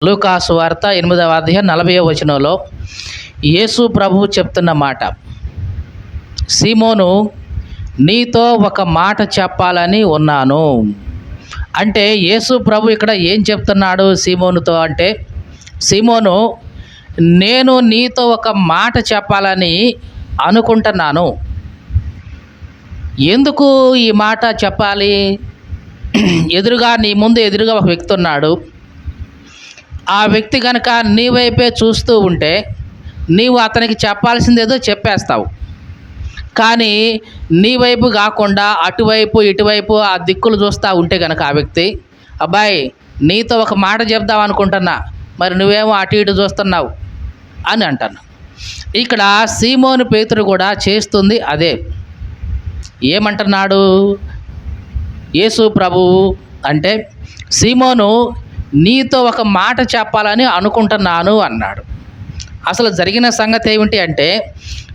లూకా సువార్త 8వ అధ్యాయం 40వ వచనంలో యేసు ప్రభువు చెప్తున్న మాట, సీమోను, నీతో ఒక మాట చెప్పాలని ఉన్నాను. అంటే యేసు ప్రభు ఇక్కడ ఏం చెప్తున్నాడు సీమోనుతో అంటే, సీమోను, నేను నీతో ఒక మాట చెప్పాలని అనుకుంటున్నాను. ఎందుకు ఈ మాట చెప్పాలి? నీ ముందు ఎదురుగా ఒక వ్యక్తి ఉన్నాడు. ఆ వ్యక్తి కనుక నీ వైపే చూస్తూ ఉంటే నీవు అతనికి చెప్పాల్సిందేదో చెప్పేస్తావు. కానీ నీ వైపు కాకుండా అటువైపు ఇటువైపు ఆ దిక్కులు చూస్తూ ఉంటే కనుక ఆ వ్యక్తి, అబ్బాయి నీతో ఒక మాట చెప్దాం అనుకుంటున్నా, మరి నువ్వేమో అటు ఇటు చూస్తున్నావు అని అంటాను. ఇక్కడ సీమోను పేతురు కూడా చేస్తుంది అదే. ఏమంటున్నాడు యేసు ప్రభువు అంటే, సీమోను, నీతో ఒక మాట చెప్పాలని అనుకుంటున్నాను అన్నాడు. అసలు జరిగిన సంగతి ఏమిటి అంటే,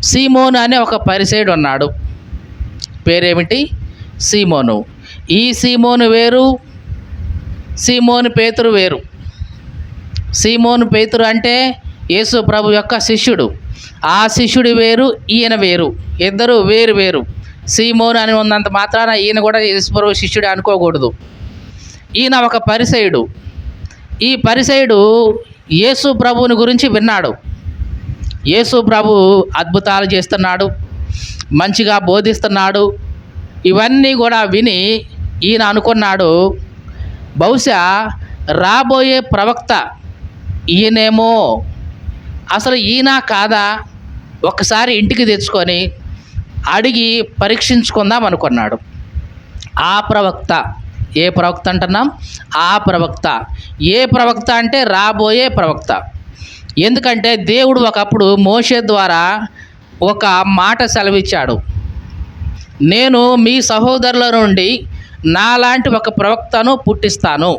సీమోను అనే ఒక పరిసయ్యుడు ఉన్నాడు. పేరేమిటి? సీమోను. ఈ సీమోను వేరు, సీమోను పేతురు వేరు. సీమోను పేతురు అంటే యేసు ప్రభు యొక్క శిష్యుడు. ఆ శిష్యుడు వేరు, ఈయన వేరు. ఇద్దరు వేరు వేరు. సీమోను అని ఉన్నంత మాత్రాన ఈయన కూడా యేసు ప్రభు శిష్యుడు అనుకోకూడదు. ఈయన ఒక పరిసయ్యుడు. ఈ పరిసయ్యుడు యేసు ప్రభువుని గురించి విన్నాడు. యేసు ప్రభు అద్భుతాలు చేస్తున్నాడు, మంచిగా బోధిస్తున్నాడు. ఇవన్నీ కూడా విని ఈయన అనుకున్నాడు, బహుశా రాబోయే ప్రవక్త ఈయనేమో. అసలు ఈయన కాదా, ఒక్కసారి ఇంటికి తెచ్చుకొని అడిగి పరీక్షించుకుందాం అనుకున్నాడు. ఆ ప్రవక్త, ఏ ప్రవక్త అంటున్నాం? ఆ ప్రవక్త. ఏ ప్రవక్త అంటే రాబోయే ప్రవక్త. ఎందుకంటే దేవుడు ఒకప్పుడు మోషే ద్వారా ఒక మాట సెలవిచ్చాడు, నేను మీ సహోదరుల నుండి నాలాంటి ఒక ప్రవక్తను పుట్టిస్తాను.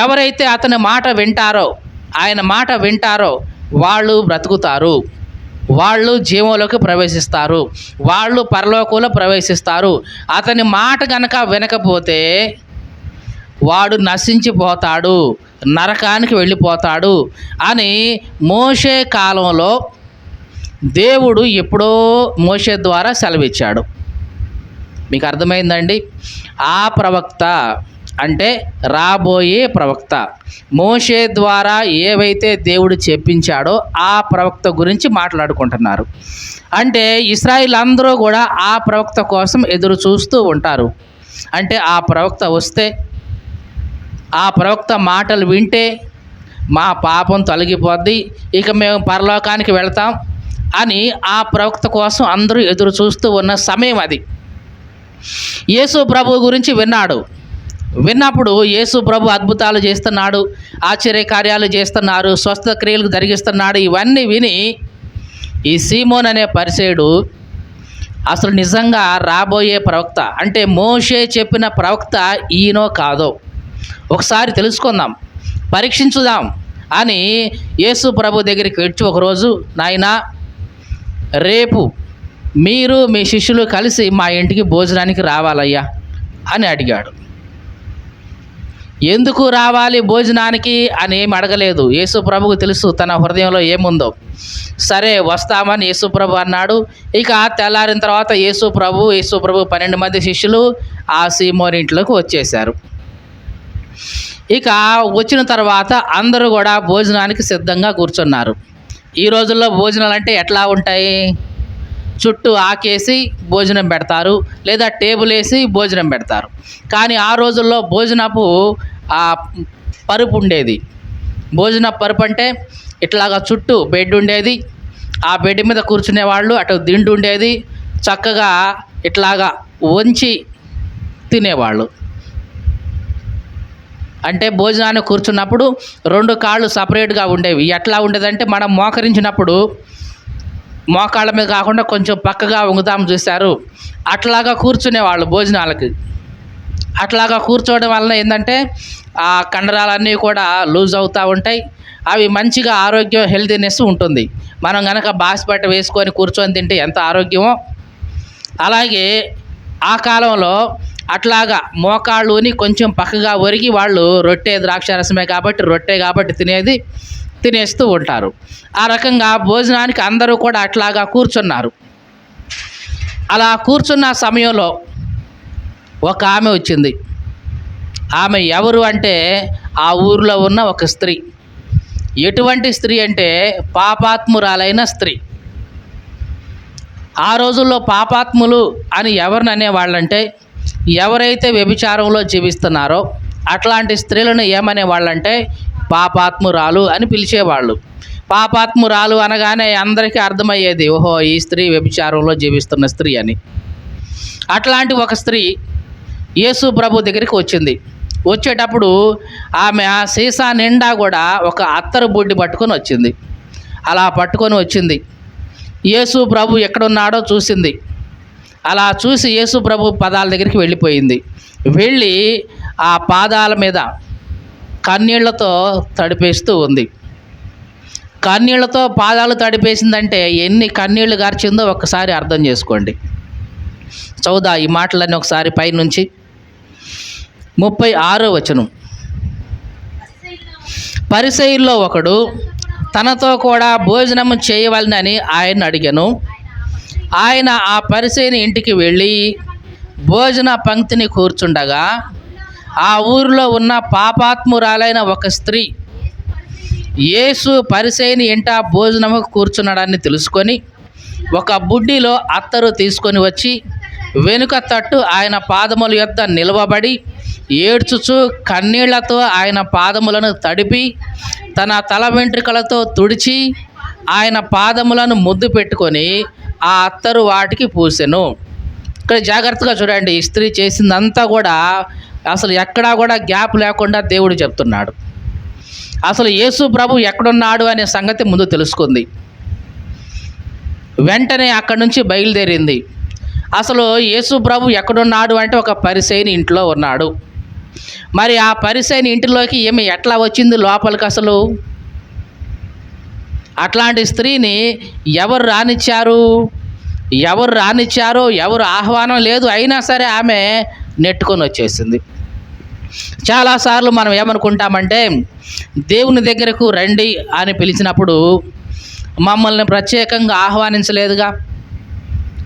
ఎవరైతే అతని మాట వింటారో, ఆయన మాట వింటారో వాళ్ళు బ్రతుకుతారు, వాళ్ళు జీవంలోకి ప్రవేశిస్తారు, వాళ్ళు పరలోకంలో ప్రవేశిస్తారు. అతని మాట కనుక వినకపోతే వాడు నశించిపోతాడు, నరకానికి వెళ్ళిపోతాడు అని మోషే కాలంలో దేవుడు ఎప్పుడో మోషే ద్వారా సెలవిచ్చాడు. మీకు అర్థమైందండి? ఆ ప్రవక్త అంటే రాబోయే ప్రవక్త. మోషే ద్వారా ఏవైతే దేవుడు చెప్పించాడో ఆ ప్రవక్త గురించి మాట్లాడుకుంటున్నారు. అంటే ఇశ్రాయేలు అందరూ కూడా ఆ ప్రవక్త కోసం ఎదురు చూస్తూ ఉంటారు. అంటే ఆ ప్రవక్త వస్తే, ఆ ప్రవక్త మాటలు వింటే మా పాపం తొలగిపోద్ది, ఇక మేము పరలోకానికి వెళ్తాం అని ఆ ప్రవక్త కోసం అందరూ ఎదురు చూస్తూ ఉన్న సమయం అది. యేసు ప్రభు గురించి విన్నాడు. విన్నప్పుడు యేసు ప్రభు అద్భుతాలు చేస్తున్నాడు, ఆశ్చర్యకార్యాలు చేస్తున్నారు, స్వస్థ క్రియలు జరిగిస్తున్నాడు. ఇవన్నీ విని ఈ సీమోన్ అనే పరిసయ్యుడు అసలు నిజంగా రాబోయే ప్రవక్త అంటే మోషే చెప్పిన ప్రవక్త ఈయనో కాదో ఒకసారి తెలుసుకుందాం, పరీక్షించుదాం అని యేసు ప్రభు దగ్గరికి వచ్చి ఒకరోజు, నాయనా రేపు మీరు మీ శిష్యులు కలిసి మా ఇంటికి భోజనానికి రావాలయ్యా అని అడిగాడు. ఎందుకు రావాలి భోజనానికి అని ఏమి అడగలేదు. యేసు ప్రభుకు తెలుసు తన హృదయంలో ఏముందో. సరే వస్తామని యేసు ప్రభు అన్నాడు. ఇక తెల్లారిన తర్వాత యేసు ప్రభు 12 మంది శిష్యులు ఆ సీమోని ఇంట్లోకి వచ్చేశారు. ఇక వచ్చిన తర్వాత అందరూ కూడా భోజనానికి సిద్ధంగా కూర్చున్నారు. ఈ రోజుల్లో భోజనాలు అంటే ఎట్లా ఉంటాయి? చుట్టూ ఆకేసి భోజనం పెడతారు, లేదా టేబుల్ వేసి భోజనం పెడతారు. కానీ ఆ రోజుల్లో భోజనపు పరుపు ఉండేది. భోజన పరుపు అంటే ఇట్లాగా చుట్టూ బెడ్ ఉండేది. ఆ బెడ్ మీద కూర్చునేవాళ్ళు, అటు దిండు ఉండేది, చక్కగా ఇట్లాగా వంచి తినేవాళ్ళు. అంటే భోజనాన్ని కూర్చున్నప్పుడు 2 కాళ్ళు సపరేట్గా ఉండేవి. ఎట్లా ఉండేదంటే మనం మోకరించినప్పుడు మోకాళ్ళ మీద కాకుండా కొంచెం పక్కగా వంగుతాం చూశారు, అట్లాగా కూర్చునేవాళ్ళు భోజనాలకి. అట్లాగా కూర్చోవడం వలన ఏంటంటే ఆ కండరాలన్నీ కూడా లూజ్ అవుతూ ఉంటాయి. అవి మంచిగా ఆరోగ్యం, హెల్తీనెస్ ఉంటుంది. మనం కనుక బాసిపట్ట వేసుకొని కూర్చొని తింటే ఎంత ఆరోగ్యమో. అలాగే ఆ కాలంలో అట్లాగా మోకాళ్ళుని కొంచెం పక్కగా ఒరిగి వాళ్ళు రొట్టె ద్రాక్షారసమే కాబట్టి తినేస్తూ ఉంటారు. ఆ రకంగా భోజనానికి అందరూ కూడా అట్లాగా కూర్చున్నారు. అలా కూర్చున్న సమయంలో ఒక ఆమె వచ్చింది. ఆమె ఎవరు అంటే ఆ ఊరిలో ఉన్న ఒక స్త్రీ. ఎటువంటి స్త్రీ అంటే పాపాత్మురాలైన స్త్రీ. ఆ రోజుల్లో పాపాత్ములు అని ఎవరిని అనేవాళ్ళంటే ఎవరైతే వ్యభిచారంలో జీవిస్తున్నారో అట్లాంటి స్త్రీలను ఏమనేవాళ్ళంటే పాపాత్మురాలు అని పిలిచేవాళ్ళు. పాపాత్మురాలు అనగానే అందరికీ అర్థమయ్యేది, ఓహో ఈ స్త్రీ వ్యభిచారంలో జీవిస్తున్న స్త్రీ అని. అట్లాంటి ఒక స్త్రీ యేసు ప్రభు దగ్గరికి వచ్చింది. వచ్చేటప్పుడు ఆమె ఆ సీసా నిండా కూడా ఒక అత్తరు బుడ్డి పట్టుకొని వచ్చింది. అలా పట్టుకొని వచ్చింది. యేసు ప్రభు ఎక్కడున్నాడో చూసింది. అలా చూసి యేసు ప్రభు పాదాల దగ్గరికి వెళ్ళిపోయింది. వెళ్ళి ఆ పాదాల మీద కన్నీళ్లతో తడిపేస్తూ ఉంది. కన్నీళ్లతో పాదాలు తడిపేసిందంటే ఎన్ని కన్నీళ్లు గార్చిందో ఒక్కసారి అర్థం చేసుకోండి. చౌదా ఈ మాటలన్నీ ఒకసారి పైనుంచి 36వ వచనం. పరిసయ్యుల్లో ఒకడు తనతో కూడా భోజనము చేయవలనని ఆయన అడిగాను. ఆయన ఆ పరిసయ్యుని ఇంటికి వెళ్ళి భోజన పంక్తిని కూర్చుండగా ఆ ఊరిలో ఉన్న పాపాత్మురాలైన ఒక స్త్రీ యేసు పరిసయ్యుని ఇంట భోజనము కూర్చున్నాడని తెలుసుకొని ఒక బుడ్డిలో అత్తరు తీసుకొని వచ్చి వెనుక తట్టు ఆయన పాదముల యొద్ద నిలవబడి ఏడ్చుచు కన్నీళ్లతో ఆయన పాదములను తడిపి తన తల వెంట్రుకలతో తుడిచి ఆయన పాదములను ముద్దు పెట్టుకొని ఆ అత్తరు వాటికి పూసెను. ఇక్కడ జాగ్రత్తగా చూడండి. ఈ స్త్రీ చేసిందంతా కూడా అసలు ఎక్కడా కూడా గ్యాప్ లేకుండా దేవుడు చెప్తున్నాడు. అసలు యేసు ప్రభు ఎక్కడున్నాడు అనే సంగతి ముందు తెలుసుకుంది. వెంటనే అక్కడి నుంచి బయలుదేరింది. అసలు యేసు ప్రభు ఎక్కడున్నాడు అంటే ఒక పరిసయ్యుని ఇంట్లో ఉన్నాడు. మరి ఆ పరిసయ్యుని ఇంటిలోకి ఏమి ఎట్లా వచ్చింది లోపలికి? అసలు అట్లాంటి స్త్రీని ఎవరు రానిచ్చారో, ఎవరు ఆహ్వానం లేదు, అయినా సరే ఆమె నెట్టుకొని వచ్చేసింది. చాలాసార్లు మనం ఏమనుకుంటామంటే దేవుని దగ్గరకు రండి అని పిలిచినప్పుడు మమ్మల్ని ప్రత్యేకంగా ఆహ్వానించలేదుగా,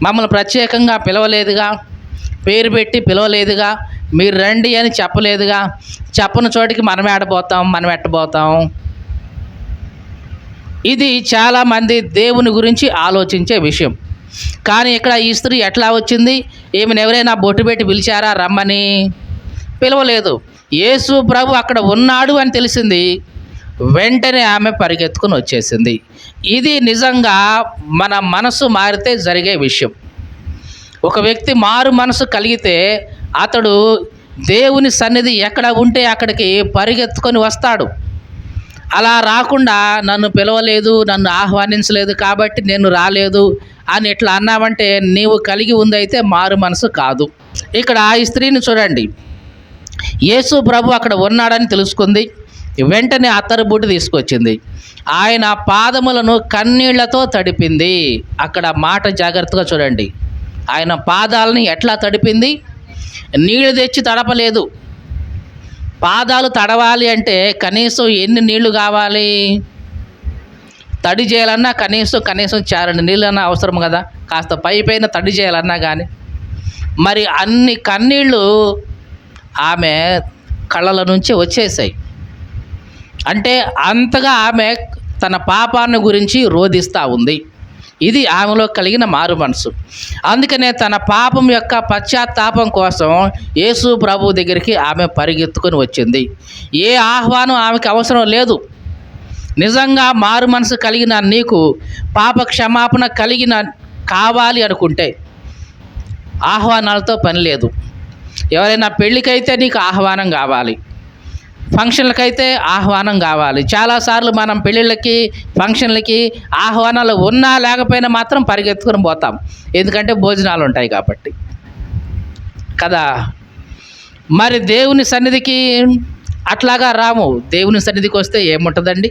మమ్మల్ని ప్రత్యేకంగా పిలవలేదుగా, పేరు పెట్టి పిలవలేదుగా, మీరు రండి అని చెప్పలేదుగా, చెప్పని చోటికి మనం ఎట్టబోతాం. ఇది చాలామంది దేవుని గురించి ఆలోచించే విషయం. కానీ ఇక్కడ ఈ స్త్రీ ఎట్లా వచ్చింది? ఈమెను ఎవరైనా బొట్టు పెట్టి పిలిచారా రమ్మని? పిలవలేదు. యేసు ప్రభు అక్కడ ఉన్నాడు అని తెలిసింది. వెంటనే ఆమె పరిగెత్తుకుని వచ్చేసింది. ఇది నిజంగా మన మనసు మారితే జరిగే విషయం. ఒక వ్యక్తి మారు మనసు కలిగితే అతడు దేవుని సన్నిధి ఎక్కడ ఉంటే అక్కడికి పరిగెత్తుకొని వస్తాడు. అలా రాకుండా నన్ను పిలవలేదు, నన్ను ఆహ్వానించలేదు కాబట్టి నేను రాలేదు అని ఇట్లా అన్నావంటే నీవు కలిగి ఉందైతే మారు మనసు కాదు. ఇక్కడ ఈ స్త్రీని చూడండి. యేసు ప్రభు అక్కడ ఉన్నాడని తెలుసుకుంది. వెంటనే అత్తరు బుడ్డి తీసుకొచ్చింది. ఆయన పాదములను కన్నీళ్లతో తడిపింది. అక్కడ మాట జాగ్రత్తగా చూడండి. ఆయన పాదాలని ఎట్లా తడిపింది? నీళ్లు తెచ్చి తడపలేదు. పాదాలు తడవాలి అంటే కనీసం ఎన్ని నీళ్లు కావాలి? తడి చేయాలన్నా కనీసం చారండి నీళ్ళన్నా అవసరం కదా, కాస్త పైపైన తడి చేయాలన్నా కానీ. మరి అన్ని కన్నీళ్ళు ఆమె కళ్ళల నుంచి వచ్చేసాయి. అంటే అంతగా ఆమె తన పాపాన్ని గురించి రోధిస్తూ ఉంది. ఇది ఆమెలో కలిగిన మారు మనసు. అందుకనే తన పాపం యొక్క పశ్చాత్తాపం కోసం యేసు ప్రభు దగ్గరికి ఆమె పరిగెత్తుకొని వచ్చింది. ఏ ఆహ్వానం ఆమెకు అవసరం లేదు. నిజంగా మారు మనసు కలిగిన నీకు పాప క్షమాపణ కావాలి అనుకుంటే ఆహ్వానాలతో పని లేదు. ఎవరైనా పెళ్ళికైతే నీకు ఆహ్వానం కావాలి, ఫంక్షన్లకైతే ఆహ్వానం కావాలి. చాలాసార్లు మనం పెళ్ళిళ్ళకి ఫంక్షన్లకి ఆహ్వానాలు ఉన్నా లేకపోయినా మాత్రం పరిగెత్తుకొని పోతాం, ఎందుకంటే భోజనాలు ఉంటాయి కాబట్టి కదా. మరి దేవుని సన్నిధికి అట్లాగా రాము. దేవుని సన్నిధికి వస్తే ఏముంటుందండి?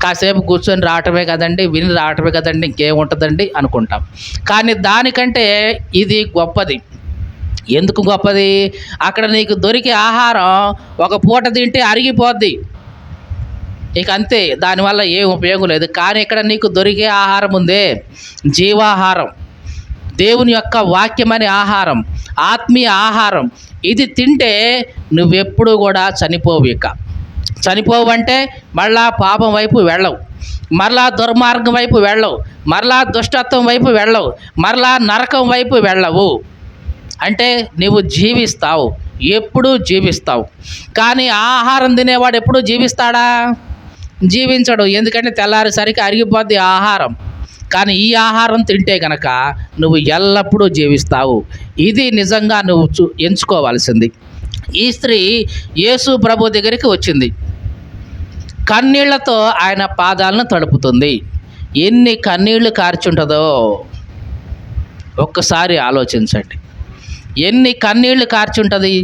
కాసేపు కూర్చొని రావటమే కదండి, విని రావటమే కదండి, ఇంకేముంటుందండి అనుకుంటాం. కానీ దానికంటే ఇది గొప్పది. ఎందుకు గొప్పది? అక్కడ నీకు దొరికే ఆహారం ఒక పూట తింటే అరిగిపోద్ది, ఇక అంతే, దానివల్ల ఏం ఉపయోగం లేదు. కానీ ఇక్కడ నీకు దొరికే ఆహారం ఉందే, జీవాహారం, దేవుని యొక్క వాక్యం అనే ఆహారం, ఆత్మీయ ఆహారం. ఇది తింటే నువ్వెప్పుడు కూడా చనిపోవు. ఇక చనిపోవు అంటే మళ్ళా పాపం వైపు వెళ్ళవు, మరలా దుర్మార్గం వైపు వెళ్ళవు, మరలా దుష్టత్వం వైపు వెళ్ళవు, మరలా నరకం వైపు వెళ్ళవు. అంటే నువ్వు జీవిస్తావు, ఎప్పుడూ జీవిస్తావు. కానీ ఆహారం తినేవాడు ఎప్పుడూ జీవిస్తాడా? జీవించడు. ఎందుకంటే తెల్లారేసరికి అరిగిపోద్ది ఆహారం. కానీ ఈ ఆహారం తింటే గనక నువ్వు ఎల్లప్పుడూ జీవిస్తావు. ఇది నిజంగా నువ్వు ఎంచుకోవాల్సింది. ఈ స్త్రీ యేసు ప్రభు దగ్గరికి వచ్చింది, కన్నీళ్లతో ఆయన పాదాలను తడుపుతుంది. ఎన్ని కన్నీళ్లు కార్చుంటుందో ఒక్కసారి ఆలోచించండి. ఎన్ని కన్నీళ్లు కార్చుంటుంది?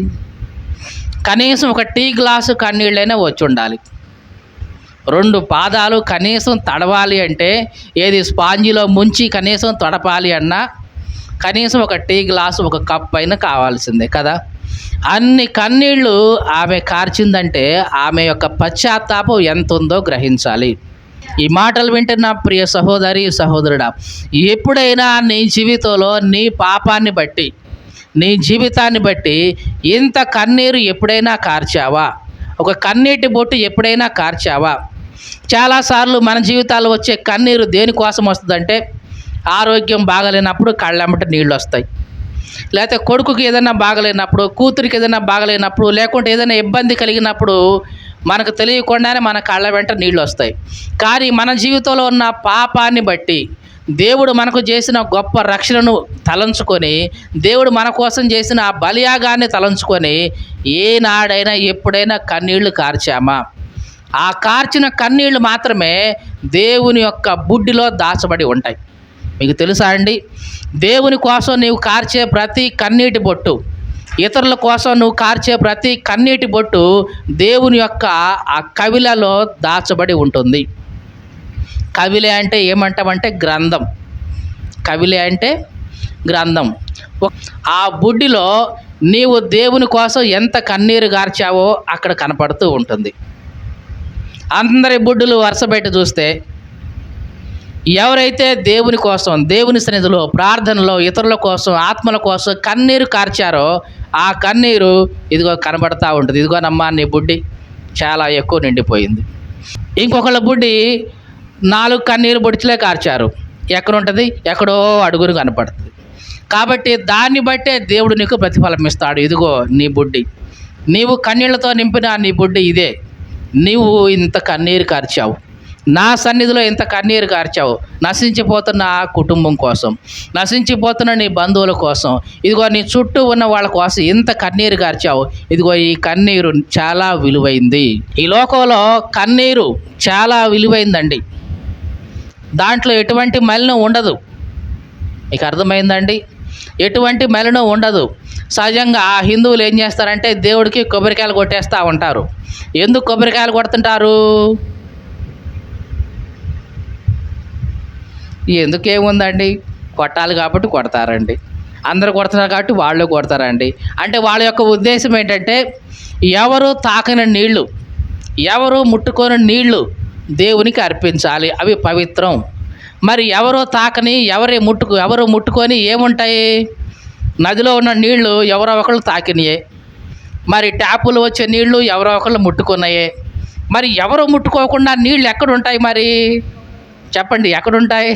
కనీసం ఒక టీ గ్లాసు కన్నీళ్ళైనా వచ్చి ఉండాలి. 2 పాదాలు కనీసం తడవాలి అంటే, ఏది స్పాంజిలో ముంచి కనీసం తడపాలి అన్నా కనీసం ఒక టీ గ్లాసు, ఒక కప్ అయినా కావాల్సిందే కదా. అన్ని కన్నీళ్ళు ఆమె కార్చిందంటే ఆమె యొక్క పశ్చాత్తాపం ఎంత ఉందో గ్రహించాలి. ఈ మాటలు వింటున్న ప్రియ సహోదరి సహోదరుడా, ఎప్పుడైనా నీ జీవితంలో నీ పాపాన్ని బట్టి, నీ జీవితాన్ని బట్టి ఇంత కన్నీరు ఎప్పుడైనా కార్చావా? ఒక కన్నీటి బొట్టు ఎప్పుడైనా కార్చావా? చాలాసార్లు మన జీవితాల్లో వచ్చే కన్నీరు దేనికోసం వస్తుందంటే, ఆరోగ్యం బాగలేనప్పుడు కళ్ళెమ్మట నీళ్ళు వస్తాయి, లేకపోతే కొడుకుకి ఏదైనా బాగలేనప్పుడు, కూతురికి ఏదైనా బాగలేనప్పుడు, లేకుంటే ఏదైనా ఇబ్బంది కలిగినప్పుడు మనకు తెలియకుండానే మన కళ్ళ వెంట నీళ్ళు వస్తాయి. కానీ మన జీవితంలో ఉన్న పాపాన్ని బట్టి, దేవుడు మనకు చేసిన గొప్ప రక్షణను తలంచుకొని, దేవుడు మన కోసం చేసిన ఆ బలియాగాన్ని తలంచుకొని ఏనాడైనా ఎప్పుడైనా కన్నీళ్లు కార్చామా? ఆ కార్చిన కన్నీళ్లు మాత్రమే దేవుని యొక్క బుడ్డిలో దాచబడి ఉంటాయి. మీకు తెలుసా అండి, దేవుని కోసం నీవు కార్చే ప్రతి కన్నీటి బొట్టు, ఇతరుల కోసం నువ్వు కార్చే ప్రతి కన్నీటి బొట్టు దేవుని యొక్క ఆ కవిలలో దాచబడి ఉంటుంది. కవిలే అంటే ఏమంటామంటే గ్రంథం. కవిలే అంటే గ్రంథం. ఆ బుడ్డిలో నీవు దేవుని కోసం ఎంత కన్నీరు గార్చావో అక్కడ కనపడుతూ ఉంటుంది. అందరి బుడ్డులు వరుసపెట్టి చూస్తే ఎవరైతే దేవుని కోసం, దేవుని సన్నిధిలో, ప్రార్థనలో, ఇతరుల కోసం, ఆత్మల కోసం కన్నీరు కార్చారో ఆ కన్నీరు ఇదిగో కనబడతా ఉంటుంది. ఇదిగోనమ్మా నీ బుడ్డి చాలా ఎక్కువ నిండిపోయింది. ఇంకొకళ్ళ బుడ్డి 4 కన్నీరు బొడిచలే కార్చారు, ఎక్కడుంటుంది? ఎక్కడో అడుగురు కనపడుతుంది. కాబట్టి దాన్ని బట్టే దేవుడు నీకు ప్రతిఫలం ఇస్తాడు. ఇదిగో నీ బుడ్డి, నీవు కన్నీళ్లతో నింపిన నీ బుడ్డి ఇదే. నీవు ఇంత కన్నీరు కార్చావు, నా సన్నిధిలో ఇంత కన్నీరు కార్చావు, నశించిపోతున్న కుటుంబం కోసం, నశించిపోతున్న నీ బంధువుల కోసం, ఇదిగో నీ చుట్టూ ఉన్న వాళ్ళ కోసం ఇంత కన్నీరు కార్చావు. ఇదిగో ఈ కన్నీరు చాలా విలువైంది. ఈ లోకంలో కన్నీరు చాలా విలువైందండి. దాంట్లో ఎటువంటి మలినం ఉండదు. మీకు అర్థమైందండి? ఎటువంటి మలినం ఉండదు. సహజంగా హిందువులు ఏం చేస్తారంటే దేవుడికి కొబ్బరికాయలు కొట్టేస్తూ ఉంటారు. ఎందుకు కొబ్బరికాయలు కొడుతుంటారు? ఎందుకేముందండి, కొట్టాలి కాబట్టి కొడతారండి. అందరూ కొడుతున్నారు కాబట్టి వాళ్ళు కొడతారండి. అంటే వాళ్ళ యొక్క ఉద్దేశం ఏంటంటే, ఎవరు తాకని నీళ్లు, ఎవరు ముట్టుకొని నీళ్లు దేవునికి అర్పించాలి, అవి పవిత్రం. మరి ఎవరో తాకని, ఎవరు ముట్టుకొని ఏముంటాయి? నదిలో ఉన్న నీళ్లు ఎవరో ఒకళ్ళు తాకినాయే, మరి ట్యాపులు వచ్చే నీళ్లు ఎవరో ఒకళ్ళు ముట్టుకున్నాయే. మరి ఎవరు ముట్టుకోకుండా నీళ్ళు ఎక్కడుంటాయి? మరి చెప్పండి, ఎక్కడుంటాయి?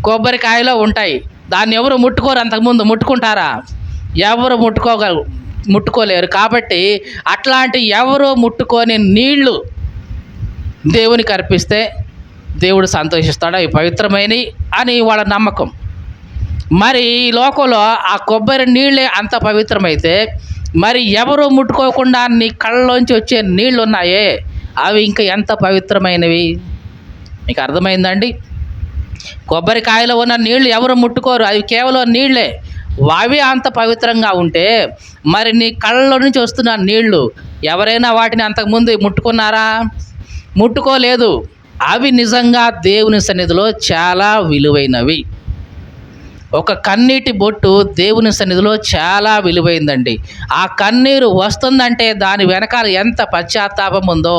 కొబ్బరికాయలో ఉంటాయి. దాన్ని ఎవరు ముట్టుకోరు. అంతకుముందు ముట్టుకుంటారా? ఎవరు ముట్టుకోలేరు. కాబట్టి అట్లాంటి ఎవరు ముట్టుకొని నీళ్లు దేవునికి అర్పిస్తే దేవుడు సంతోషిస్తాడు, అవి పవిత్రమైనవి అని వాళ్ళ నమ్మకం. మరి ఈ లోకంలో ఆ కొబ్బరి నీళ్ళే అంత పవిత్రమైతే, మరి ఎవరు ముట్టుకోకుండా నీ కళ్ళలోంచి వచ్చే నీళ్ళు ఉన్నాయే, అవి ఇంకా ఎంత పవిత్రమైనవి. మీకు అర్థమైందండి? కొబ్బరికాయలో ఉన్న నీళ్లు ఎవరు ముట్టుకోరు, అవి కేవలం నీళ్ళే. అవి అంత పవిత్రంగా ఉంటే మరి నీ కళ్ళలో నుంచి వస్తున్న నీళ్లు ఎవరైనా వాటిని అంతకుముందు ముట్టుకున్నారా? ముట్టుకోలేదు. అవి నిజంగా దేవుని సన్నిధిలో చాలా విలువైనవి. ఒక కన్నీటి బొట్టు దేవుని సన్నిధిలో చాలా విలువైందండి. ఆ కన్నీరు వస్తుందంటే దాని వెనకాల ఎంత పశ్చాత్తాపం ఉందో,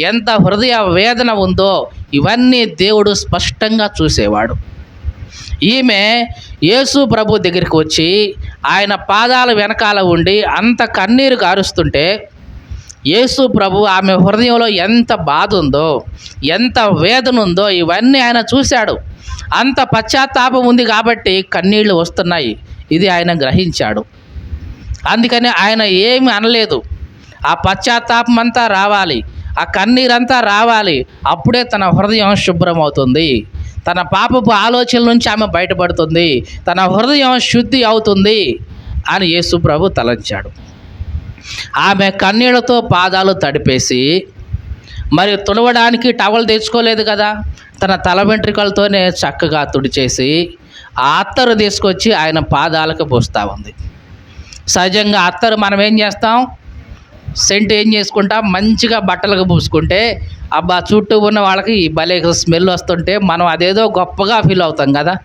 ఎంత హృదయ వేదన ఉందో ఇవన్నీ దేవుడు స్పష్టంగా చూసేవాడు. ఈమె యేసు ప్రభు దగ్గరికి వచ్చి ఆయన పాదాల వెనకాల ఉండి అంత కన్నీరు కారుస్తుంటే యేసు ప్రభు ఆమె హృదయంలో ఎంత బాధ ఉందో, ఎంత వేదన ఉందో ఇవన్నీ ఆయన చూశాడు. అంత పశ్చాత్తాపం ఉంది కాబట్టి కన్నీళ్లు వస్తున్నాయి. ఇది ఆయన గ్రహించాడు. అందుకని ఆయన ఏమి అనలేదు. ఆ పశ్చాత్తాపం అంతా రావాలి, ఆ కన్నీరంతా రావాలి. అప్పుడే తన హృదయం శుభ్రమవుతుంది, తన పాపపు ఆలోచనల నుంచి ఆమె బయటపడుతుంది, తన హృదయం శుద్ధి అవుతుంది అని యేసు ప్రభు తలంచాడు. ఆమె కన్నీళ్లతో పాదాలు తడిపేసి, మరి తుడవడానికి టవల్ తెచ్చుకోలేదు కదా, తన తల వెంట్రుకలతోనే చక్కగా తుడిచేసి ఆ అత్తరు తీసుకొచ్చి ఆయన పాదాలకు పూస్తూ ఉంది. సహజంగా అత్తరు మనం ఏం చేస్తాం, సెంట్ ఏం చేసుకుంటాం, మంచిగా బట్టలకు పూసుకుంటే అబ్బా చుట్టూ ఉన్న వాళ్ళకి భలే స్మెల్ వస్తుంటే మనం అదేదో గొప్పగా ఫీల్ అవుతాం కదా.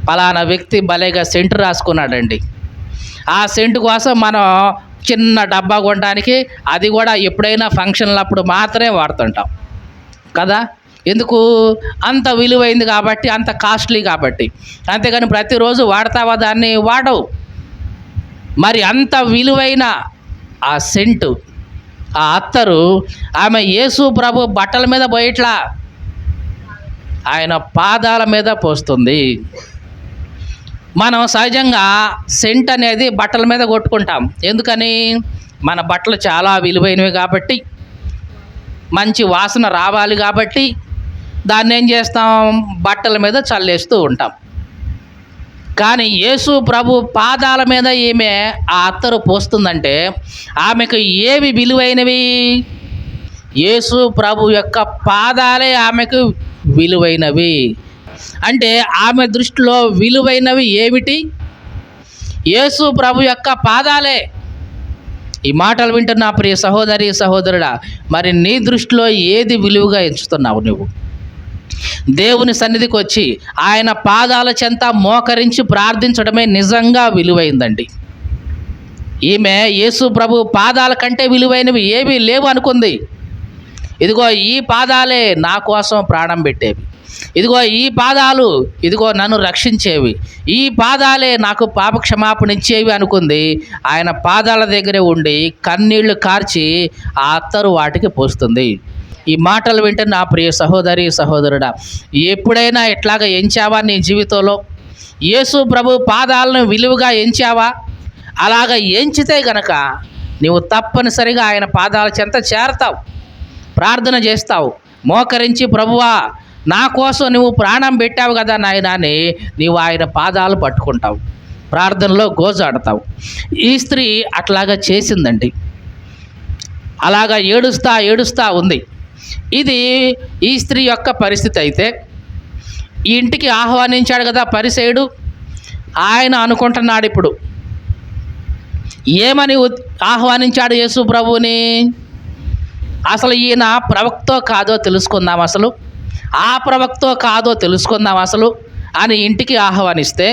పలానా వ్యక్తి భలేగా సెంట్ రాసుకున్నాడండి, ఆ సెంటు కోసం మనం చిన్న డబ్బా కొనడానికి అది కూడా ఎప్పుడైనా ఫంక్షన్లప్పుడు మాత్రమే వాడుతుంటాం కదా. ఎందుకు, అంత విలువైంది కాబట్టి, అంత కాస్ట్లీ కాబట్టి. అంతేగాని ప్రతిరోజు వాడతావా దాన్ని? వాడవు. మరి అంత విలువైన ఆ సెంటు, ఆ అత్తరు ఆమె యేసు ప్రభు బట్టల మీద పోయిట్లా ఆయన పాదాల మీద పోస్తుంది. మనం సహజంగా సెంట్ అనేది బట్టల మీద కొట్టుకుంటాం. ఎందుకని? మన బట్టలు చాలా విలువైనవి కాబట్టి, మంచి వాసన రావాలి కాబట్టి దాన్ని ఏం చేస్తాం, బట్టల మీద చల్లేస్తూ ఉంటాం. కానీ యేసు ప్రభు పాదాల మీద ఈమె ఆ అత్తరు పోస్తుందంటే ఆమెకు ఏవి విలువైనవి? యేసు ప్రభు యొక్క పాదాలే ఆమెకు విలువైనవి. అంటే ఆమె దృష్టిలో విలువైనవి ఏమిటి? యేసు ప్రభు యొక్క పాదాలే. ఈ మాటలు వింటున్న ప్రియ సహోదరి సహోదరుడా, మరి నీ దృష్టిలో ఏది విలువగా ఎంచుతున్నావు? నువ్వు దేవుని సన్నిధికి వచ్చి ఆయన పాదాల చెంత మోకరించి ప్రార్థించడమే నిజంగా విలువైందండి. ఈమె యేసు ప్రభు పాదాల కంటే విలువైనవి ఏమీ లేవు అనుకుంది. ఇదిగో ఈ పాదాలే నా కోసం ప్రాణం పెట్టేవి, ఇదిగో ఈ పాదాలు ఇదిగో నన్ను రక్షించేవి, ఈ పాదాలే నాకు పాపక్షమాపణ ఇచ్చేవి అనుకుంది. ఆయన పాదాల దగ్గరే ఉండి కన్నీళ్లు కార్చి ఆ అత్తరు వాటికి పోస్తుంది. ఈ మాటలు వింటే నా ప్రియ సహోదరి సహోదరుడా, ఎప్పుడైనా ఇట్లాగా ఎంచావా నీ జీవితంలో? యేసు ప్రభు పాదాలను విలువగా ఎంచావా? అలాగ ఎంచితే గనక నీవు తప్పనిసరిగా ఆయన పాదాల చెంత చేరతావు, ప్రార్థన చేస్తావు, మోకరించి ప్రభువా నా కోసం నువ్వు ప్రాణం పెట్టావు కదా నాయనా అని నీవు ఆయన పాదాలు పట్టుకుంటావు, ప్రార్థనలో గోజాడతావు. ఈ స్త్రీ అట్లాగా చేసిందండి. అలాగా ఏడుస్తా ఉంది. ఇది ఈ స్త్రీ యొక్క పరిస్థితి. అయితే ఈ ఇంటికి ఆహ్వానించాడు కదా పరిసయుడు, ఆయన అనుకుంటున్నాడు ఇప్పుడు ఏమని ఆహ్వానించాడు యేసు ప్రభువుని? అసలు ఈయన ప్రవక్తో కాదో తెలుసుకుందాం, అసలు ఆ ప్రవక్తో కాదో తెలుసుకుందాం అసలు అని ఇంటికి ఆహ్వానిస్తే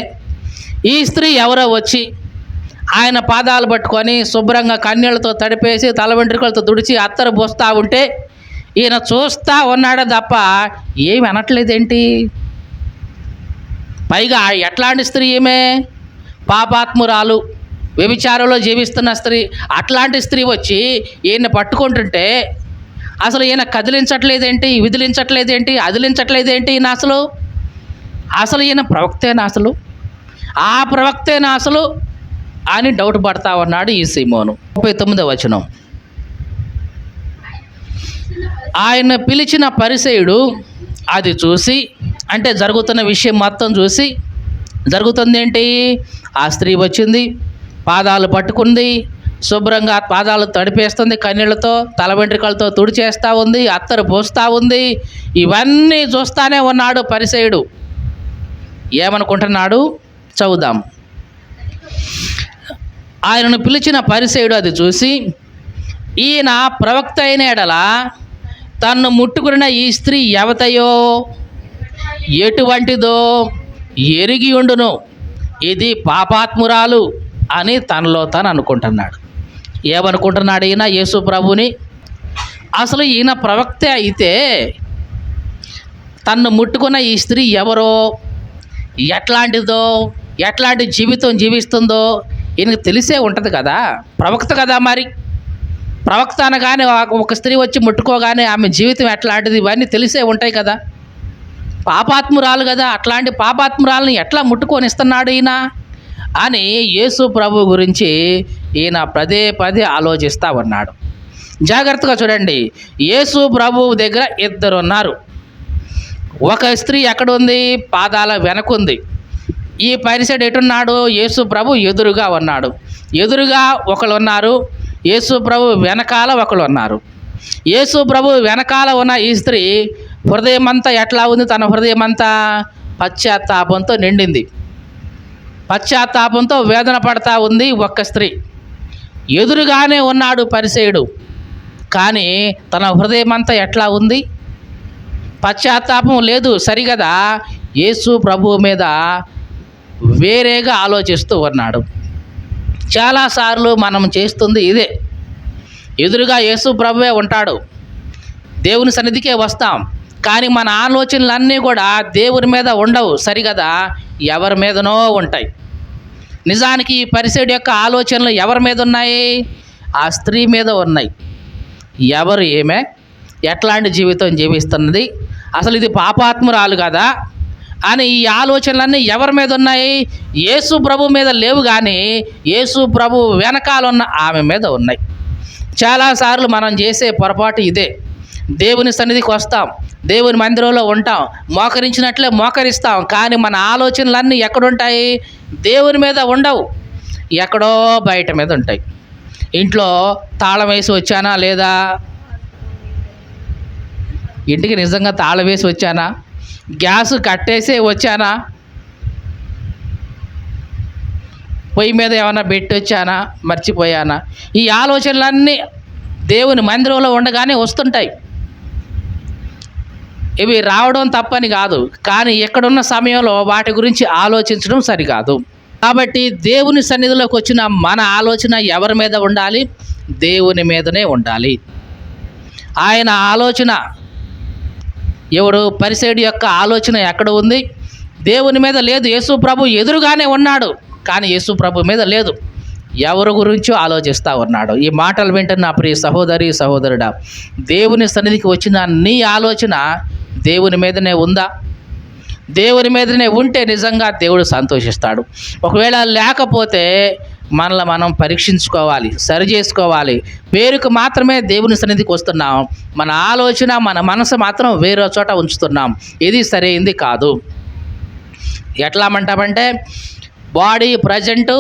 ఈ స్త్రీ ఎవరో వచ్చి ఆయన పాదాలు పట్టుకొని శుభ్రంగా కన్నీళ్లతో తడిపేసి తల వెంట్రుకలతో తుడిచి అత్తరు పోస్తూ ఉంటే ఈయన చూస్తూ ఉన్నాడే తప్ప ఏమి అనట్లేదేంటి? పైగా ఎట్లాంటి స్త్రీ ఈమె? పాపాత్మురాలు, వ్యభిచారంలో జీవిస్తున్న స్త్రీ. అట్లాంటి స్త్రీ వచ్చి ఈయన్ని పట్టుకుంటుంటే అసలు ఈయన కదిలించట్లేదేంటి, విదిలించట్లేదేంటి, అదిలించట్లేదేంటి ఈయన? అసలు ఈయన ప్రవక్తేనా? అసలు ఆ ప్రవక్తేనా అసలు అని డౌట్ పడతా ఉన్నాడు ఈ సీమోను. 39వ వచనం. ఆయన పిలిచిన పరిసయుడు అది చూసి, అంటే జరుగుతున్న విషయం మొత్తం చూసి, జరుగుతుంది ఏంటి? ఆ స్త్రీ వచ్చింది, పాదాలు పట్టుకుంది, శుభ్రంగా పాదాలు తడిపేస్తుంది, కన్నీళ్లతో తల వెంట్రుకలతో తుడిచేస్తూ ఉంది, అత్తరు పోస్తూ ఉంది. ఇవన్నీ చూస్తానే ఉన్నాడు పరిసయుడు. ఏమనుకుంటున్నాడు? చదువుదాం. ఆయనను పిలిచిన పరిసయుడు అది చూసి, ఈయన ప్రవక్త అయిన ఎడల తన్ను ముట్టుకున్న ఈ స్త్రీ ఎవతయో ఎటువంటిదో ఎరిగి ఉండును. ఇది పాపాత్మురాలు అని తనలో తాను అనుకుంటున్నాడు. ఏమనుకుంటున్నాడు ఈయన యేసు ప్రభుని? అసలు ఈయన ప్రవక్తే అయితే తన్ను ముట్టుకున్న ఈ స్త్రీ ఎవరో, ఎట్లాంటిదో, ఎట్లాంటి జీవితం జీవిస్తుందో ఈయనకు తెలిసే ఉంటుంది కదా. ప్రవక్త కదా, మరి ప్రవక్త అనగానే ఒక స్త్రీ వచ్చి ముట్టుకోగానే ఆమె జీవితం ఎట్లాంటిది ఇవన్నీ తెలిసే ఉంటాయి కదా. పాపాత్మురాలు కదా, అట్లాంటి పాపాత్మురాలని ఎట్లా ముట్టుకొని ఇస్తున్నాడు ఈయన అని యేసు ప్రభు గురించి ఈయన పదే పదే ఆలోచిస్తూ ఉన్నాడు. జాగ్రత్తగా చూడండి, యేసు ప్రభు దగ్గర ఇద్దరు ఉన్నారు. ఒక స్త్రీ ఎక్కడుంది? పాదాల వెనకుంది. ఈ పరిసైడ్ ఎటున్నాడు? యేసు ప్రభు ఎదురుగా ఉన్నాడు. ఎదురుగా ఒకళ్ళు ఉన్నారు, యేసు ప్రభు వెనకాల ఒకళ్ళు ఉన్నారు. యేసు ప్రభు వెనకాల ఉన్న ఈ స్త్రీ హృదయం అంతా ఎట్లా ఉంది? తన హృదయం అంతా పశ్చాత్తాపంతో నిండింది. పశ్చాత్తాపంతో వేదన పడతా ఉంది ఒక్క స్త్రీ. ఎదురుగానే ఉన్నాడు పరిసయుడు, కానీ తన హృదయం అంతా ఎట్లా ఉంది? పశ్చాత్తాపం లేదు. సరిగదా యేసు ప్రభు మీద వేరేగా ఆలోచిస్తూ ఉన్నాడు. చాలాసార్లు మనం చేస్తుంది ఇదే. ఎదురుగా యేసు ప్రభువే ఉంటాడు, దేవుని సన్నిధికే వస్తాం, కానీ మన ఆలోచనలన్నీ కూడా దేవుని మీద ఉండవు. సరిగదా ఎవరి మీదనో ఉంటాయి. నిజానికి ఈ పరిసయుడి యొక్క ఆలోచనలు ఎవరి మీద ఉన్నాయి? ఆ స్త్రీ మీద ఉన్నాయి. ఎవరు ఏమే, ఎట్లాంటి జీవితం జీవిస్తున్నది, అసలు ఇది పాపాత్మురాలు కదా అని ఈ ఆలోచనలన్నీ ఎవరి మీద ఉన్నాయి? యేసు ప్రభు మీద లేవు, కానీ యేసు ప్రభు వెనకాల ఉన్న ఆమె మీద ఉన్నాయి. చాలాసార్లు మనం చేసే పొరపాటు ఇదే. దేవుని సన్నిధికి వస్తాం, దేవుని మందిరంలో ఉంటాం, మోకరించినట్లే మోకరిస్తాం, కానీ మన ఆలోచనలన్నీ ఎక్కడుంటాయి? దేవుని మీద ఉండవు, ఎక్కడో బయట మీద ఉంటాయి. ఇంట్లో తాళం వేసి వచ్చానా లేదా? ఇంటికి నిజంగా తాళం వేసి వచ్చానా? గ్యాస్ కట్టేసి వచ్చానా? పొయ్యి మీద ఏమైనా పెట్టి వచ్చానా? మర్చిపోయానా? ఈ ఆలోచనలన్నీ దేవుని మందిరంలో ఉండగానే వస్తుంటాయి. ఇవి రావడం తప్పని కాదు, కానీ ఎక్కడున్న సమయంలో వాటి గురించి ఆలోచించడం సరికాదు. కాబట్టి దేవుని సన్నిధిలోకి వచ్చిన మన ఆలోచన ఎవరి మీద ఉండాలి? దేవుని మీదనే ఉండాలి. ఆయన ఆలోచన ఎవడు? పరిసయుడి యొక్క ఆలోచన ఎక్కడ ఉంది? దేవుని మీద లేదు. యేసు ప్రభు ఎదురుగానే ఉన్నాడు, కానీ యేసు ప్రభు మీద లేదు, ఎవరి గురించో ఆలోచిస్తూ ఉన్నాడు. ఈ మాటలు వింటున్న నా ప్రియ సహోదరి సహోదరుడా, దేవుని సన్నిధికి వచ్చిన నీ ఆలోచన దేవుని మీదనే ఉందా? దేవుని మీదనే ఉంటే నిజంగా దేవుడు సంతోషిస్తాడు. ఒకవేళ లేకపోతే మనల్ని మనం పరీక్షించుకోవాలి, సరి చేసుకోవాలి. పేరుకు మాత్రమే దేవుని సన్నిధికి వస్తున్నాం, మన ఆలోచన మన మనసు మాత్రం వేరే చోట ఉంచుతున్నాం. ఇది సరైంది కాదు. ఎట్లా అంటామంటే body present,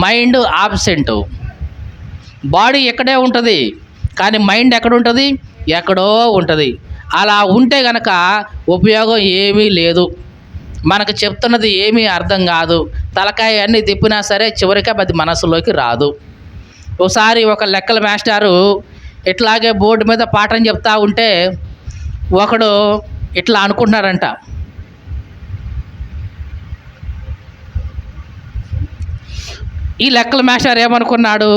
mind absent. Body ఎక్కడే ఉంటుంది, కానీ మైండ్ ఎక్కడ ఉంటుంది? ఎక్కడో ఉంటుంది. అలా ఉంటే గనక ఉపయోగం ఏమీ లేదు, మనకు చెప్తున్నది ఏమీ అర్థం కాదు. తలకాయ అన్నీ తిప్పినా సరే చివరికి అది మనసులోకి రాదు. ఒకసారి ఒక లెక్కల మాస్టారు ఇట్లాగే బోర్డు మీద పాఠం చెప్తా ఉంటే ఒకడు ఇట్లా అనుకుంటున్నారంట, ఈ లెక్కల మాస్టర్ ఏమనుకున్నాడు?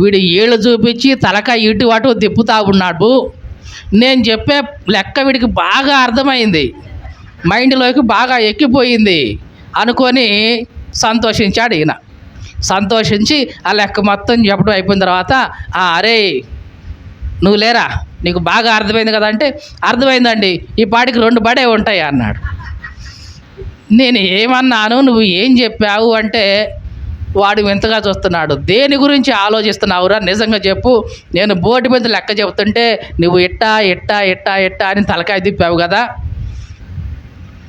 వీడు ఏళ్ళు చూపించి తలకాయ ఇటు అటు తిప్పుతా ఉన్నాడు, నేను చెప్పే లెక్క వీడికి బాగా అర్థమైంది, మైండ్లోకి బాగా ఎక్కిపోయింది అనుకొని సంతోషించాడు ఈయన. సంతోషించి ఆ లెక్క మొత్తం చెప్పడం అయిపోయిన తర్వాత, అరే నువ్వు లేరా, నీకు బాగా అర్థమైంది కదా అంటే, అర్థమైందండి, ఈ పాటికి 2 బడే ఉంటాయి అన్నాడు. నేను ఏమన్నాను, నువ్వు ఏం చెప్పావు అంటే వాడు వింతగా చూస్తున్నాడు. దేని గురించి ఆలోచిస్తున్నావురా, నిజంగా చెప్పు, నేను బోర్డు మీద లెక్క చెబుతుంటే నువ్వు ఇట్టా ఇట్టా ఇట్టా ఇట్టా అని తలకాయ తిప్పావు కదా,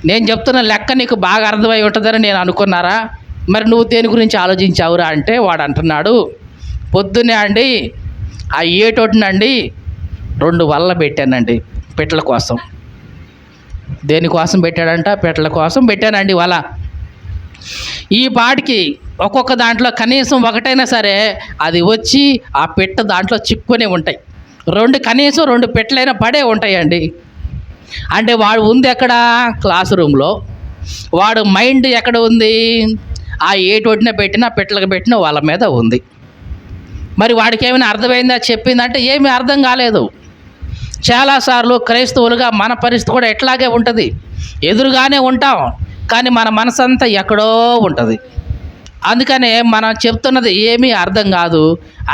నేను చెప్తున్న లెక్క నీకు బాగా అర్థమై ఉంటుందని నేను అనుకున్నారా, మరి నువ్వు దేని గురించి ఆలోచించావురా అంటే వాడు అంటున్నాడు, పొద్దున్నే అండి ఆ ఏటోటినండి 2 వల్ల పెట్టానండి పిట్టల కోసం. దేనికోసం పెట్టాడంట? పిట్టల కోసం పెట్టానండి వల. ఈ పాటికి ఒక్కొక్క దాంట్లో కనీసం ఒకటైనా సరే అది వచ్చి ఆ పెట్ట దాంట్లో చిక్కునే ఉంటాయి. కనీసం 2 పెట్టలైనా పడే ఉంటాయండి. అంటే వాడు ఉంది ఎక్కడ? క్లాస్ రూమ్లో. వాడు మైండ్ ఎక్కడ ఉంది? ఆ ఏటొడిన పెట్టినా పిట్టలకు పెట్టినా వాళ్ళ మీద ఉంది. మరి వాడికి ఏమైనా అర్థమైందా చెప్పిందంటే ఏమీ అర్థం కాలేదు. చాలాసార్లు క్రైస్తవులుగా మన పరిస్థితి కూడా ఎట్లాగే ఉంటుంది. ఎదురుగానే ఉంటాం, కానీ మన మనసంతా ఎక్కడో ఉంటుంది. అందుకనే మనం చెప్తున్నది ఏమీ అర్థం కాదు.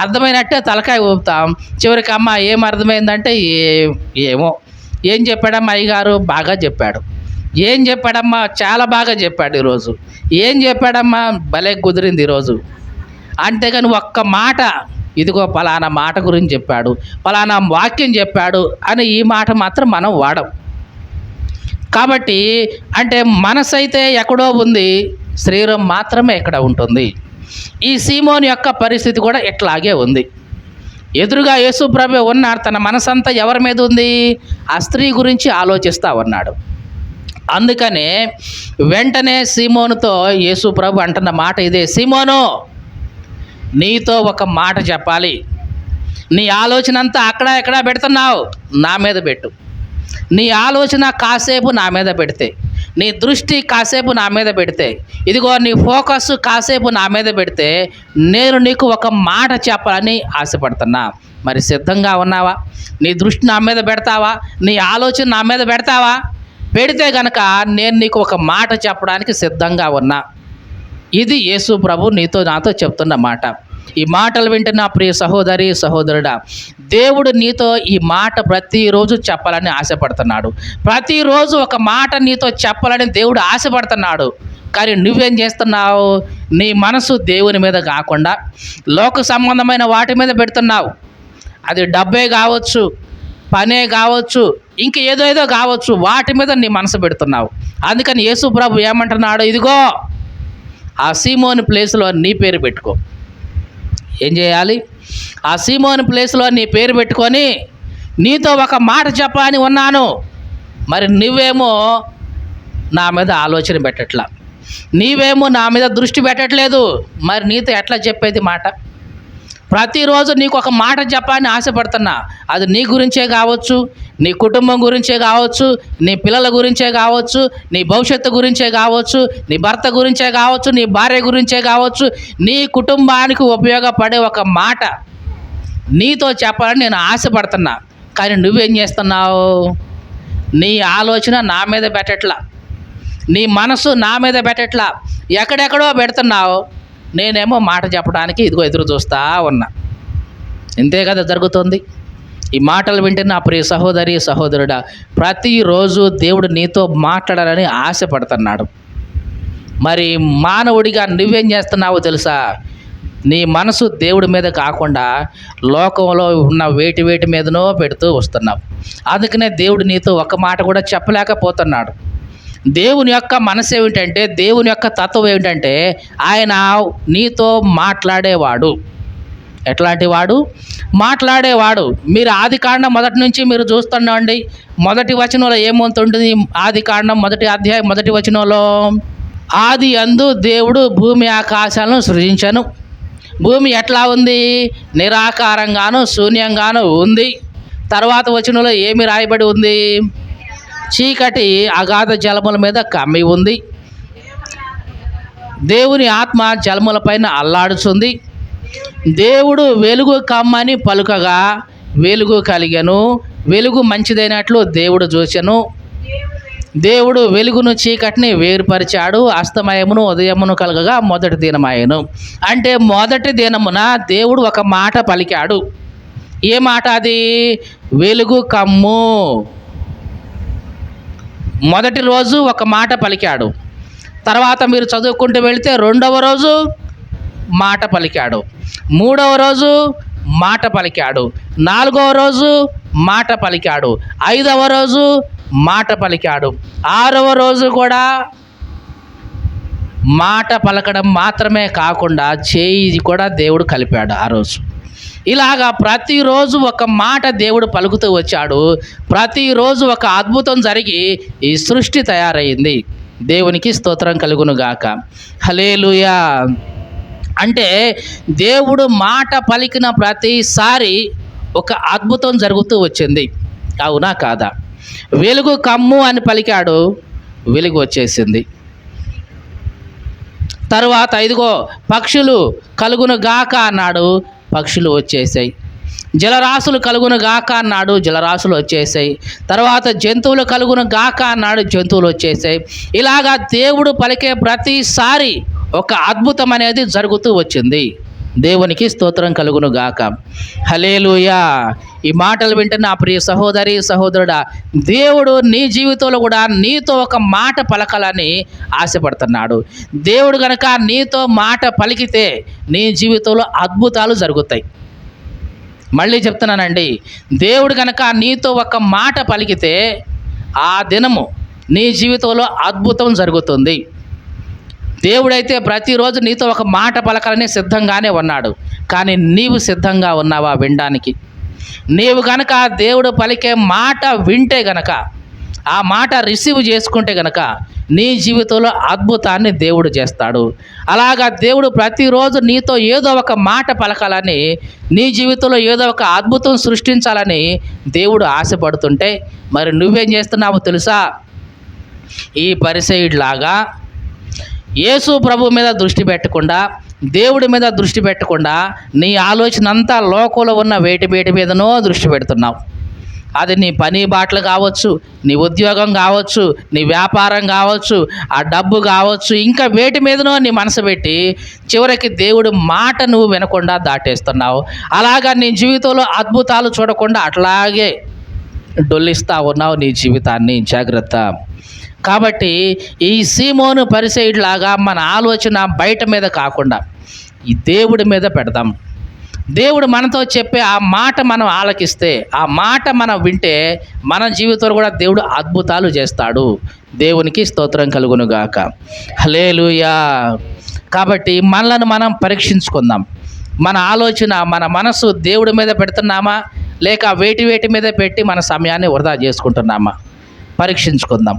అర్థమైనట్టే తలకాయ ఊపుతాం. చివరికి అమ్మ ఏం అర్థమైందంటే ఏమో ఏం చెప్పాడమ్మా అయ్యగారు? బాగా చెప్పాడు. ఏం చెప్పాడమ్మా? చాలా బాగా చెప్పాడు ఈరోజు. ఏం చెప్పాడమ్మా? భలే కుదిరింది ఈరోజు. అంతేగాని ఒక్క మాట, ఇదిగో పలానా మాట గురించి చెప్పాడు, పలానా వాక్యం చెప్పాడు అని ఈ మాట మాత్రం మనం వాడం. కాబట్టి అంటే మనసు అయితే ఎక్కడో ఉంది, శరీరం మాత్రమే ఎక్కడ ఉంటుంది. ఈ సీమోని యొక్క పరిస్థితి కూడా ఇట్లాగే ఉంది. ఎదురుగా యేసు ప్రభు ఉన్నాడు, తన మనసంతా ఎవరి మీద ఉంది? ఆ స్త్రీ గురించి ఆలోచిస్తూ ఉన్నాడు. అందుకనే వెంటనే సీమోనుతో యేసు ప్రభు అంటున్న మాట ఇదే: సీమోను, నీతో ఒక మాట చెప్పాలి. నీ ఆలోచన అంతా అక్కడ ఎక్కడ పెడుతున్నావు, నా మీద పెట్టు. నీ ఆలోచన కాసేపు నా మీద పెడితే, నీ దృష్టి కాసేపు నా మీద పెడితే, ఇదిగో నీ ఫోకస్ కాసేపు నా మీద పెడితే, నేను నీకు ఒక మాట చెప్పాలని ఆశపడుతున్నా. మరి సిద్ధంగా ఉన్నావా? నీ దృష్టి నా మీద పెడతావా? నీ ఆలోచన నా మీద పెడతావా? పెడితే గనక నేను నీకు ఒక మాట చెప్పడానికి సిద్ధంగా ఉన్నా. ఇది యేసు ప్రభు నీతో నాతో చెప్తున్న మాట. ఈ మాటలు వింటున్న ప్రియ సహోదరి సహోదరుడా, దేవుడు నీతో ఈ మాట ప్రతిరోజు చెప్పాలని ఆశపడుతున్నాడు. ప్రతిరోజు ఒక మాట నీతో చెప్పాలని దేవుడు ఆశపడుతున్నాడు. కానీ నువ్వేం చేస్తున్నావు? నీ మనసు దేవుని మీద కాకుండా లోక సంబంధమైన వాటి మీద పెడుతున్నావు. అది డబ్బే కావచ్చు, పనే కావచ్చు, ఇంక ఏదో కావచ్చు, వాటి మీద నీ మనసు పెడుతున్నావు. అందుకని యేసు ప్రభు ఏమంటున్నాడు? ఇదిగో ఆ సీమోని ప్లేస్లో నీ పేరు పెట్టుకో. ఏం చేయాలి? ఆ సీమోని ప్లేస్లో నీ పేరు పెట్టుకొని నీతో ఒక మాట చెప్పాలని ఉన్నాను. మరి నువ్వేమో నా మీద ఆలోచన పెట్టట్లా, నీవేమో నా మీద దృష్టి పెట్టట్లేదు. మరి నీతో ఎట్లా చెప్పేది మాట? ప్రతిరోజు నీకు ఒక మాట చెప్పాలని ఆశపడుతున్నా. అది నీ గురించే కావచ్చు, నీ కుటుంబం గురించే కావచ్చు, నీ పిల్లల గురించే కావచ్చు, నీ భవిష్యత్తు గురించే కావచ్చు, నీ భర్త గురించే కావచ్చు, నీ భార్య గురించే కావచ్చు. నీ కుటుంబానికి ఉపయోగపడే ఒక మాట నీతో చెప్పాలని నేను ఆశపడుతున్నా. కానీ నువ్వేం చేస్తున్నావు? నీ ఆలోచన నా మీద పెట్టట్లా, నీ మనసు నా మీద పెట్టట్లా, ఎక్కడెక్కడో పెడుతున్నావు. నేనేమో మాట చెప్పడానికి ఇదిగో ఎదురు చూస్తా ఉన్నా. ఇంతే కదా జరుగుతుంది. ఈ మాటలు వింటే నా ప్రియ సహోదరి సహోదరుడా, ప్రతిరోజు దేవుడు నీతో మాట్లాడాలని ఆశపడుతున్నాడు. మరి మానవుడిగా నువ్వేం చేస్తున్నావో తెలుసా? నీ మనసు దేవుడి మీద కాకుండా లోకంలో ఉన్న వేటి మీదనో పెడుతూ వస్తున్నావు. అందుకనే దేవుడు నీతో ఒక మాట కూడా చెప్పలేకపోతున్నాడు. దేవుని యొక్క మనసు ఏమిటంటే, దేవుని యొక్క తత్వం ఏమిటంటే, ఆయన నీతో మాట్లాడేవాడు. ఎట్లాంటి వాడు? మాట్లాడేవాడు. మీరు ఆదికాండం మొదటి నుంచి మీరు చూస్తున్నాండి. మొదటి వచనంలో ఏమవుతుంటుంది? ఆదికాండం 1వ అధ్యాయం 1వ వచనంలో, ఆది యందు దేవుడు భూమి ఆకాశాలను సృజించెను. భూమి ఎట్లా ఉంది? నిరాకారంగాను శూన్యంగాను ఉంది. తర్వాత వచనంలో ఏమి రాయబడి ఉంది? చీకటి అగాధ జలముల మీద కమ్మి ఉంది. దేవుని ఆత్మ జలముల పైన అల్లాడుతుంది. దేవుడు వెలుగు కమ్మని పలుకగా వెలుగు కలిగెను. వెలుగు మంచిదైనట్లు దేవుడు చూచెను. దేవుడు వెలుగును చీకటిని వేరుపరిచాడు. అస్తమయమును ఉదయమును కలగగా మొదటి దినమాయెను. అంటే మొదటి దినమున దేవుడు ఒక మాట పలికాడు. ఏ మాట అది? వెలుగు కమ్ము. మొదటి రోజు ఒక మాట పలికాడు. తర్వాత మీరు చదువుకుంటూ వెళితే 2వ రోజు మాట పలికాడు, 3వ రోజు మాట పలికాడు, 4వ రోజు మాట పలికాడు, 5వ రోజు మాట పలికాడు, 6వ రోజు కూడా మాట పలకడం మాత్రమే కాకుండా చేయి కూడా దేవుడు కలిపాడు ఆ రోజు. ఇలాగా ప్రతిరోజు ఒక మాట దేవుడు పలుకుతూ వచ్చాడు. ప్రతిరోజు ఒక అద్భుతం జరిగి ఈ సృష్టి తయారైంది. దేవునికి స్తోత్రం కలుగును గాక. హల్లెలూయా. అంటే దేవుడు మాట పలికిన ప్రతిసారి ఒక అద్భుతం జరుగుతూ వచ్చింది. అవునా కాదా? వెలుగు కమ్ము అని పలికాడు, వెలుగు వచ్చేసింది. తరువాత ఇదిగో పక్షులు కలుగును గాక అన్నాడు, పక్షులు వచ్చేసాయి. జలరాశులు కలుగును గాక అన్నాడు, జలరాశులు వచ్చేసాయి. తర్వాత జంతువులు కలుగును గాక అన్నాడు, జంతువులు వచ్చేసాయి. ఇలాగా దేవుడు పలికే ప్రతిసారి ఒక అద్భుతం అనేది జరుగుతూ వచ్చింది. దేవునికి స్తోత్రం కలుగును గాక. హల్లెలూయా. ఈ మాటలు వింటున్న నా ప్రియ సహోదరి సహోదరుడా, దేవుడు నీ జీవితంలో కూడా నీతో ఒక మాట పలకాలని ఆశపడుతున్నాడు. దేవుడు గనక నీతో మాట పలికితే నీ జీవితంలో అద్భుతాలు జరుగుతాయి. మళ్ళీ చెప్తున్నానండి, దేవుడు కనుక నీతో ఒక మాట పలికితే ఆ దినము నీ జీవితంలో అద్భుతం జరుగుతుంది. దేవుడైతే ప్రతిరోజు నీతో ఒక మాట పలకాలని సిద్ధంగానే ఉన్నాడు. కానీ నీవు సిద్ధంగా ఉన్నావా వినడానికి? నీవు గనక దేవుడు పలికే మాట వింటే గనక, ఆ మాట రిసీవ్ చేసుకుంటే గనక నీ జీవితంలో అద్భుతాన్ని దేవుడు చేస్తాడు. అలాగా దేవుడు ప్రతిరోజు నీతో ఏదో ఒక మాట పలకాలని, నీ జీవితంలో ఏదో ఒక అద్భుతం సృష్టించాలని దేవుడు ఆశపడుతుంటే మరి నువ్వేం చేస్తున్నావో తెలుసా? ఈ పరిసయ్యుడిలాగా యేసు ప్రభు మీద దృష్టి పెట్టకుండా, దేవుడి మీద దృష్టి పెట్టకుండా నీ ఆలోచన అంతా లోకంలో ఉన్న వేటి మీదనో దృష్టి పెడుతున్నావు. అది నీ పని బాటలు కావచ్చు, నీ ఉద్యోగం కావచ్చు, నీ వ్యాపారం కావచ్చు, ఆ డబ్బు కావచ్చు, ఇంకా వేటి మీదనో నీ మనసు పెట్టి చివరికి దేవుడి మాట నువ్వు వినకుండా దాటేస్తున్నావు. అలాగా నీ జీవితంలో అద్భుతాలు చూడకుండా అట్లాగే డొల్లిస్తూ ఉన్నావు నీ జీవితాన్ని. జాగ్రత్త. కాబట్టి ఈ సీమోను పరిసయ్యుడిలాగా మన ఆలోచన బయట మీద కాకుండా ఈ దేవుడి మీద పెడదాం. దేవుడు మనతో చెప్పే ఆ మాట మనం ఆలకిస్తే, ఆ మాట మనం వింటే మన జీవితంలో కూడా దేవుడు అద్భుతాలు చేస్తాడు. దేవునికి స్తోత్రం కలుగును గాక. హల్లెలూయా. కాబట్టి మనలను మనం పరీక్షించుకుందాం. మన ఆలోచన, మన మనసు దేవుడి మీద పెడుతున్నామా, లేక వేటి మీద పెట్టి మన సమయాన్ని వృధా చేసుకుంటున్నామా? పరీక్షించుకుందాం.